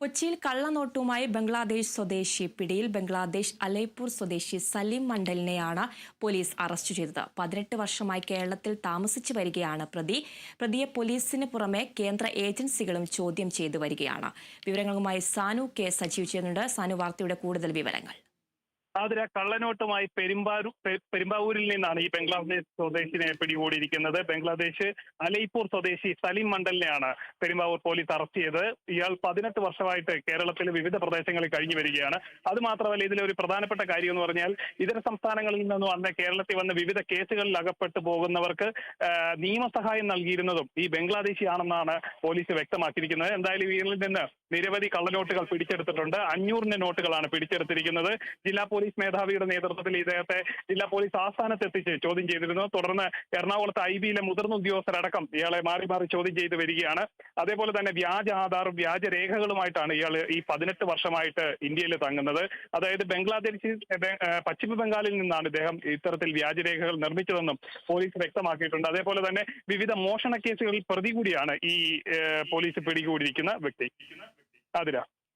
കൊച്ചിയിൽ കള്ളനോട്ടുമായി ബംഗ്ലാദേശ് സ്വദേശി പിടിയിൽ. ബംഗ്ലാദേശ് അലൈപൂർ സ്വദേശി സലീം മണ്ഡലിനെയാണ് പോലീസ് അറസ്റ്റ് ചെയ്തത്. 18 വർഷമായി കേരളത്തിൽ താമസിച്ചു വരികയാണ് പ്രതിയെ പോലീസിന് പുറമെ കേന്ദ്ര ഏജൻസികളും ചോദ്യം ചെയ്തു വരികയാണ്. വിവരങ്ങളുമായി സാനു കെ സജീവ് ചെയ്യുന്നുണ്ട്. സാനു, വാർത്തയുടെ കൂടുതൽ വിവരങ്ങൾ. ആതിര, കള്ളനോട്ടുമായി പെരുമ്പാവൂരിൽ നിന്നാണ് ഈ ബംഗ്ലാദേശ് സ്വദേശിനെ പിടികൂടിയിരിക്കുന്നത്. ബംഗ്ലാദേശ് അലൈപൂർ സ്വദേശി സലീം മണ്ഡലിനെയാണ് പെരുമ്പാവൂർ പോലീസ് അറസ്റ്റ് ചെയ്തത്. ഇയാൾ 18 വർഷമായിട്ട് കേരളത്തിലെ വിവിധ പ്രദേശങ്ങളിൽ കഴിഞ്ഞു വരികയാണ്. അതുമാത്രമല്ല, ഇതിലെ ഒരു പ്രധാനപ്പെട്ട കാര്യം എന്ന് പറഞ്ഞാൽ ഇതര സംസ്ഥാനങ്ങളിൽ നിന്നും വന്ന് കേരളത്തിൽ വന്ന് വിവിധ കേസുകളിൽ അകപ്പെട്ടു പോകുന്നവർക്ക് നിയമസഹായം നൽകിയിരുന്നതും ഈ ബംഗ്ലാദേശിയാണെന്നാണ് പോലീസ് വ്യക്തമാക്കിയിരിക്കുന്നത്. എന്തായാലും ഇയാളിൽ നിന്ന് നിരവധി കള്ളനോട്ടുകൾ പിടിച്ചെടുത്തിട്ടുണ്ട്. 500 നോട്ടുകളാണ് പിടിച്ചെടുത്തിരിക്കുന്നത്. ജില്ലാ പോലീസ് മേധാവിയുടെ നേതൃത്വത്തിൽ ഇദ്ദേഹത്തെ ജില്ലാ പോലീസ് ആസ്ഥാനത്തെത്തിച്ച് ചോദ്യം ചെയ്തിരുന്നു. തുടർന്ന് എറണാകുളത്ത് IB-യിലെ മുതിർന്ന ഉദ്യോഗസ്ഥരടക്കം ഇയാളെ മാറി മാറി ചോദ്യം ചെയ്ത് വരികയാണ്. അതേപോലെ തന്നെ വ്യാജ ആധാറും വ്യാജ രേഖകളുമായിട്ടാണ് ഇയാൾ ഈ 18 വർഷമായിട്ട് ഇന്ത്യയിൽ തങ്ങുന്നത്. അതായത് പശ്ചിമ ബംഗാളിൽ നിന്നാണ് ഇദ്ദേഹം ഇത്തരത്തിൽ വ്യാജരേഖകൾ നിർമ്മിച്ചതെന്നും പോലീസ് വ്യക്തമാക്കിയിട്ടുണ്ട്. അതേപോലെ തന്നെ വിവിധ മോഷണ കേസുകളിൽ പ്രതി കൂടിയാണ് ഈ പോലീസ് പിടികൂടിയിരിക്കുന്ന വ്യക്തി. അതിരാ